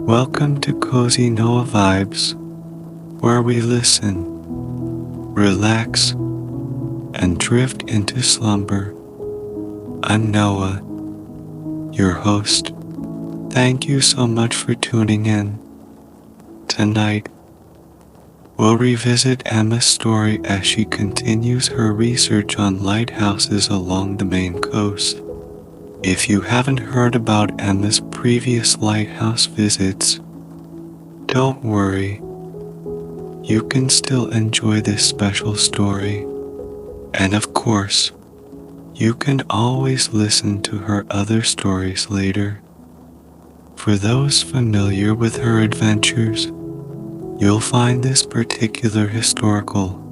Welcome to Cozy Noah Vibes, where we listen, relax, and drift into slumber. I'm Noah, your host. Thank you so much for tuning in. Tonight, we'll revisit Emma's story as she continues her research on lighthouses along the Maine coast. If you haven't heard about Emma's previous lighthouse visits, don't worry. You can still enjoy this special story. And of course, you can always listen to her other stories later. For those familiar with her adventures, you'll find this particular historical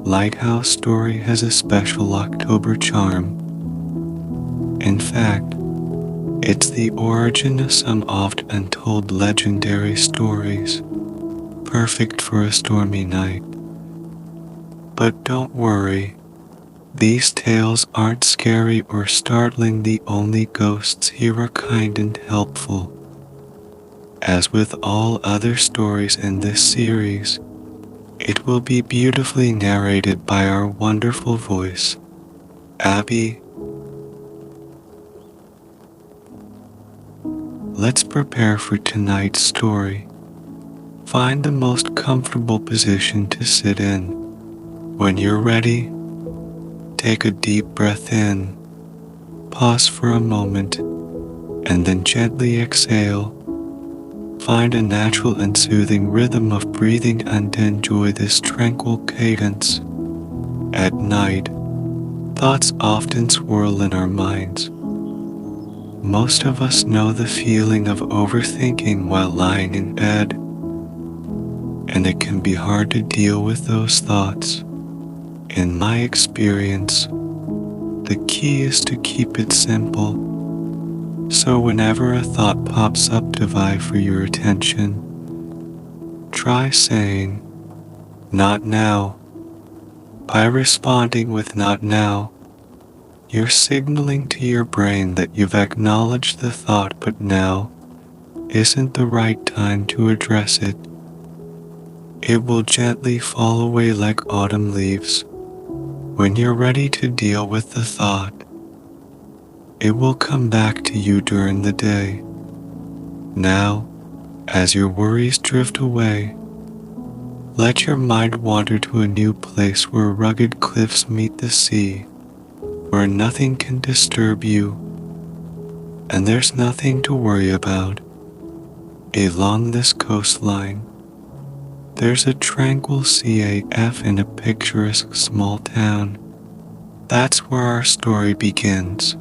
lighthouse story has a special October charm. In fact, it's the origin of some oft-untold legendary stories, perfect for a stormy night. But don't worry, these tales aren't scary or startling. The only ghosts here are kind and helpful. As with all other stories in this series, it will be beautifully narrated by our wonderful voice, Abby. Let's prepare for tonight's story. Find the most comfortable position to sit in. When you're ready, take a deep breath in, pause for a moment, and then gently exhale. Find a natural and soothing rhythm of breathing and enjoy this tranquil cadence. At night, thoughts often swirl in our minds. Most of us know the feeling of overthinking while lying in bed, and it can be hard to deal with those thoughts. In my experience, the key is to keep it simple. So whenever a thought pops up to vie for your attention, try saying, "Not now." By responding with "not now," you're signaling to your brain that you've acknowledged the thought, but now isn't the right time to address it. It will gently fall away like autumn leaves. When you're ready to deal with the thought, it will come back to you during the day. Now, as your worries drift away, let your mind wander to a new place where rugged cliffs meet the sea, where nothing can disturb you, and there's nothing to worry about. Along this coastline, there's a tranquil CAF in a picturesque small town. That's where our story begins.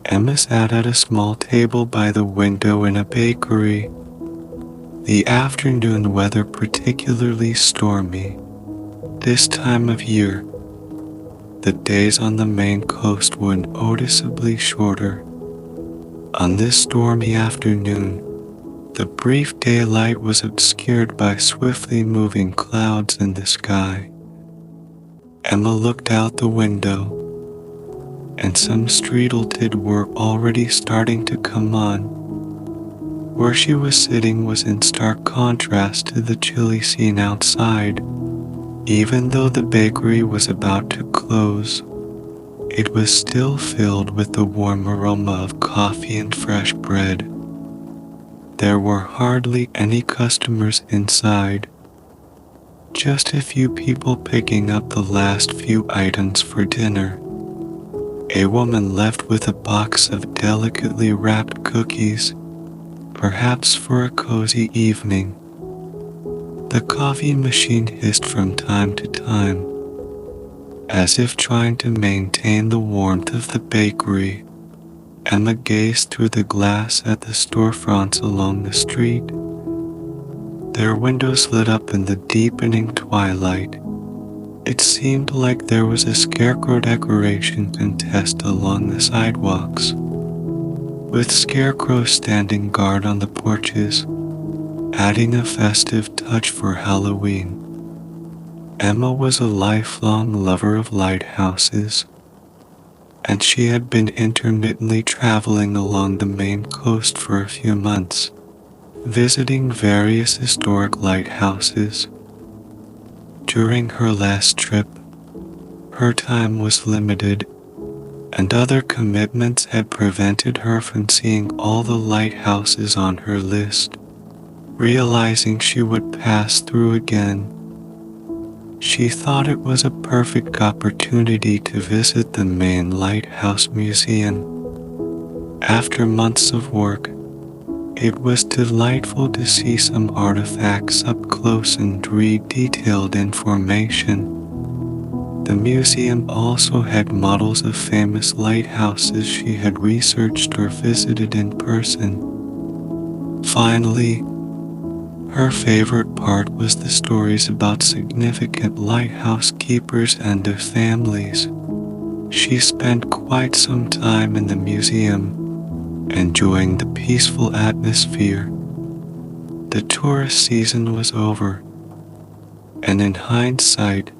Emma sat at a small table by the window in a bakery. The afternoon weather particularly stormy. This time of year, the days on the Maine coast were noticeably shorter. On this stormy afternoon, the brief daylight was obscured by swiftly moving clouds in the sky. Emma looked out the window, and some streetlights were already starting to come on. Where she was sitting was in stark contrast to the chilly scene outside. Even though the bakery was about to close, it was still filled with the warm aroma of coffee and fresh bread. There were hardly any customers inside, just a few people picking up the last few items for dinner. A woman left with a box of delicately wrapped cookies, perhaps for a cozy evening. The coffee machine hissed from time to time, as if trying to maintain the warmth of the bakery. Emma gazed through the glass at the storefronts along the street. Their windows lit up in the deepening twilight. It seemed like there was a scarecrow decoration contest along the sidewalks, with scarecrows standing guard on the porches. adding a festive touch for Halloween. Emma was a lifelong lover of lighthouses, and she had been intermittently traveling along the Maine coast for a few months, visiting various historic lighthouses. During her last trip, her time was limited, and other commitments had prevented her from seeing all the lighthouses on her list. Realizing she would pass through again, she thought it was a perfect opportunity to visit the Maine Lighthouse Museum. After months of work, it was delightful to see some artifacts up close and read detailed information. The museum also had models of famous lighthouses she had researched or visited in person. Finally, her favorite part was the stories about significant lighthouse keepers and their families. She spent quite some time in the museum, enjoying the peaceful atmosphere. The tourist season was over, and in hindsight,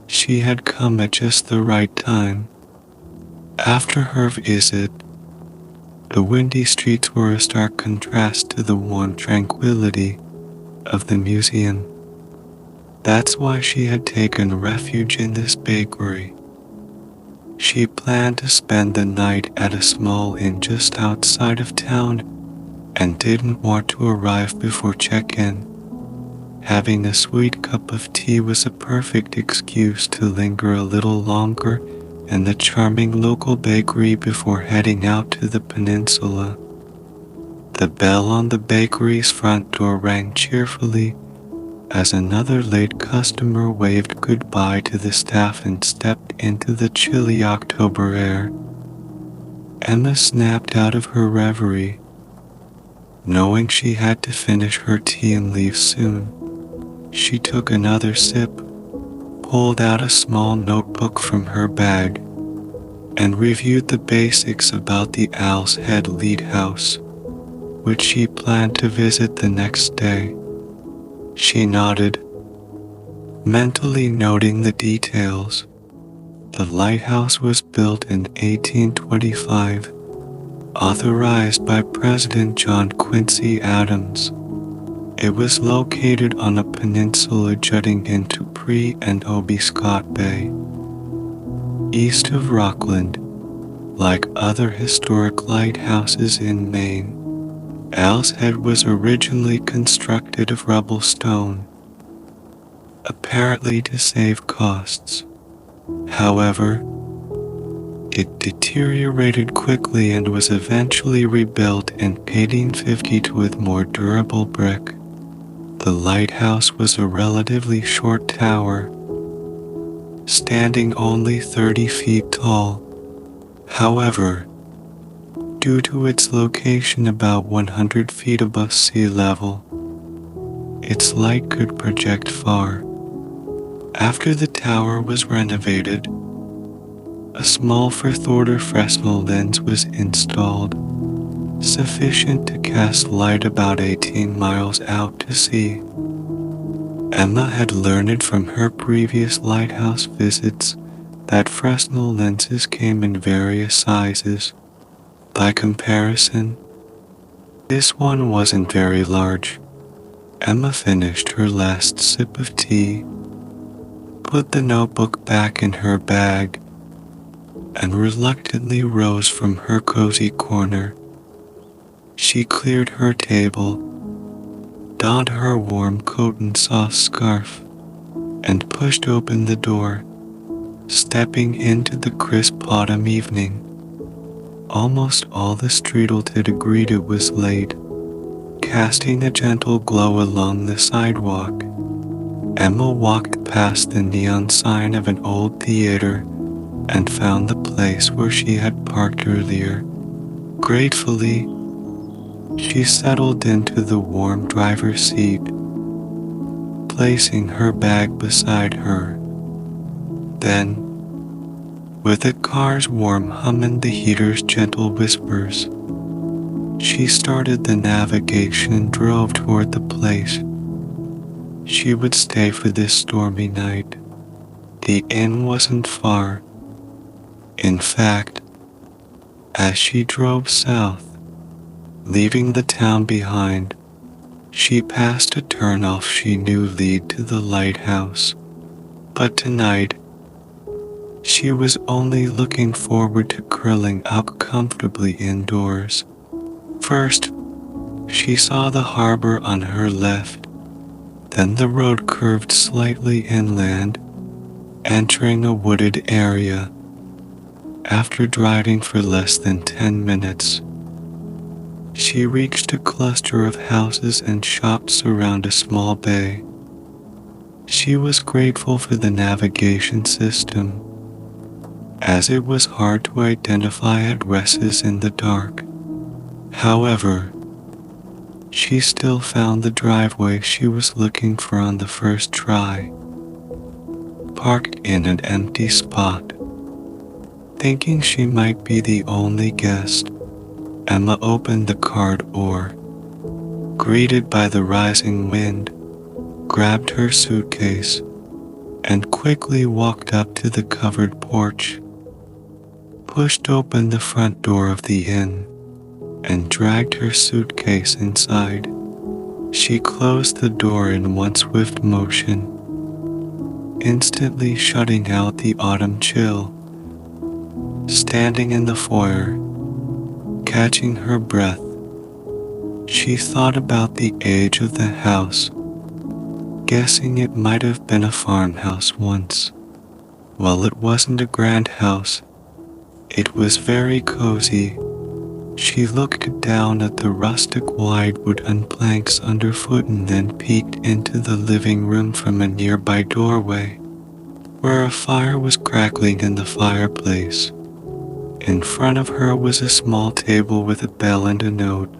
she had come at just the right time. After her visit, the windy streets were a stark contrast to the warm tranquility of the museum. That's why she had taken refuge in this bakery. She planned to spend the night at a small inn just outside of town and didn't want to arrive before check-in. Having a sweet cup of tea was a perfect excuse to linger a little longer in the charming local bakery before heading out to the peninsula. The bell on the bakery's front door rang cheerfully as another late customer waved goodbye to the staff and stepped into the chilly October air. Emma snapped out of her reverie, knowing she had to finish her tea and leave soon. She took another sip, pulled out a small notebook from her bag, and reviewed the basics about the Owl's Head Lighthouse, which she planned to visit the next day. She nodded, mentally noting the details. The lighthouse was built in 1825, authorized by President John Quincy Adams. It was located on a peninsula jutting into Pre and Obiscot Bay, east of Rockland. Like other historic lighthouses in Maine, Owl's Head was originally constructed of rubble stone, apparently to save costs. However, it deteriorated quickly and was eventually rebuilt in 1850 with more durable brick. The lighthouse was a relatively short tower, standing only 30 feet tall. However, due to its location about 100 feet above sea level, its light could project far. After the tower was renovated, a small fourth-order Fresnel lens was installed, sufficient to cast light about 18 miles out to sea. Emma had learned from her previous lighthouse visits that Fresnel lenses came in various sizes. By comparison, this one wasn't very large. Emma finished her last sip of tea, put the notebook back in her bag, and reluctantly rose from her cozy corner. She cleared her table, donned her warm coat and soft scarf, and pushed open the door, stepping into the crisp autumn evening. Almost all the street agreed it was late, casting a gentle glow along the sidewalk. Emma walked past the neon sign of an old theater and found the place where she had parked earlier. Gratefully, she settled into the warm driver's seat, placing her bag beside her. Then, with the car's warm hum and the heater's gentle whispers, She started the navigation and drove toward the place she would stay for this stormy night. The inn wasn't far. In fact, as she drove south, leaving the town behind, she passed a turnoff she knew lead to the lighthouse. But tonight, she was only looking forward to curling up comfortably indoors. First, she saw the harbor on her left, then the road curved slightly inland, entering a wooded area. After driving for less than 10 minutes, she reached a cluster of houses and shops around a small bay. She was grateful for the navigation system, as it was hard to identify addresses in the dark. However, she still found the driveway she was looking for on the first try, parked in an empty spot. Thinking she might be the only guest, Emma opened the car door. Greeted by the rising wind, grabbed her suitcase, and quickly walked up to the covered porch, pushed open the front door of the inn, and dragged her suitcase inside. She closed the door in one swift motion, instantly shutting out the autumn chill. Standing in the foyer, catching her breath, she thought about the age of the house, guessing it might have been a farmhouse once. While it wasn't a grand house, it was very cozy. She looked down at the rustic wide wooden planks underfoot and then peeked into the living room from a nearby doorway, where a fire was crackling in the fireplace. In front of her was a small table with a bell and a note.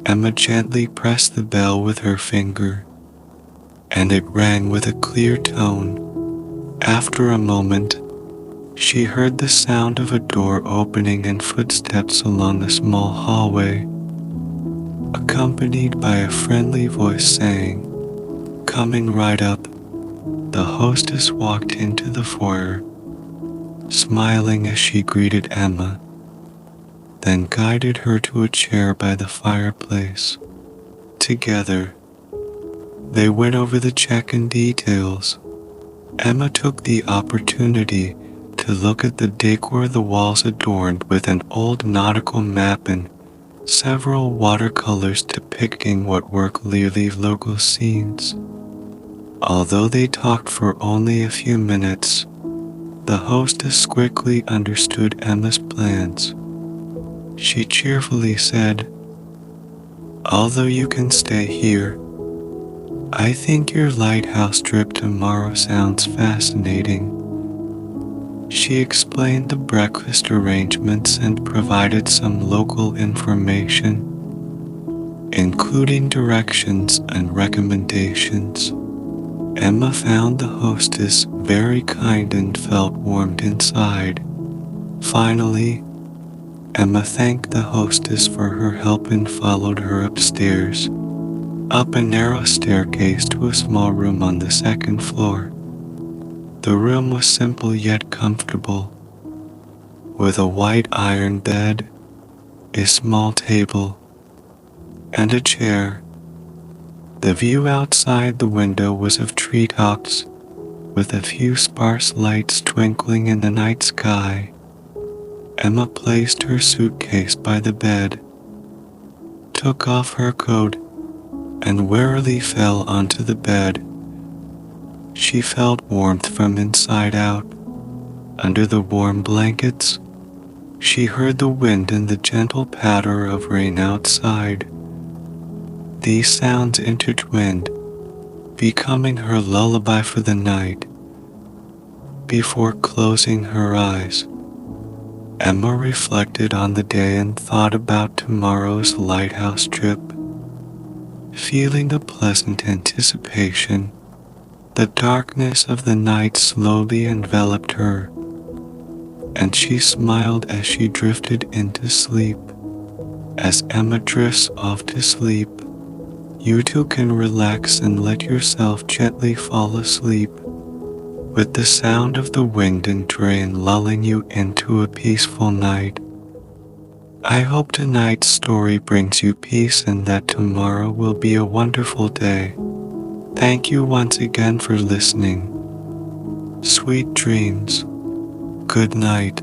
Emma gently pressed the bell with her finger, and it rang with a clear tone. After a moment, she heard the sound of a door opening and footsteps along the small hallway, accompanied by a friendly voice saying, "Coming right up." The hostess walked into the foyer, smiling as she greeted Emma, then guided her to a chair by the fireplace. Together, they went over the check-in details. Emma took the opportunity to look at the decor, the walls adorned with an old nautical map and several watercolors depicting what were clearly local scenes. Although they talked for only a few minutes, the hostess quickly understood Emma's plans. She cheerfully said, "Although you can stay here, I think your lighthouse trip tomorrow sounds fascinating." She explained the breakfast arrangements and provided some local information, including directions and recommendations. Emma found the hostess very kind and felt warmed inside. Finally, Emma thanked the hostess for her help and followed her upstairs, up a narrow staircase to a small room on the second floor. The room was simple yet comfortable, with a white iron bed, a small table, and a chair. The view outside the window was of treetops, with a few sparse lights twinkling in the night sky. Emma placed her suitcase by the bed, took off her coat, and wearily fell onto the bed. She felt warmth from inside out. Under the warm blankets, she heard the wind and the gentle patter of rain outside. These sounds intertwined, becoming her lullaby for the night. Before closing her eyes, Emma reflected on the day and thought about tomorrow's lighthouse trip. Feeling a pleasant anticipation, the darkness of the night slowly enveloped her, and she smiled as she drifted into sleep. As Emma drifts off to sleep, you too can relax and let yourself gently fall asleep, with the sound of the wind and rain lulling you into a peaceful night. I hope tonight's story brings you peace and that tomorrow will be a wonderful day. Thank you once again for listening. Sweet dreams. Good night.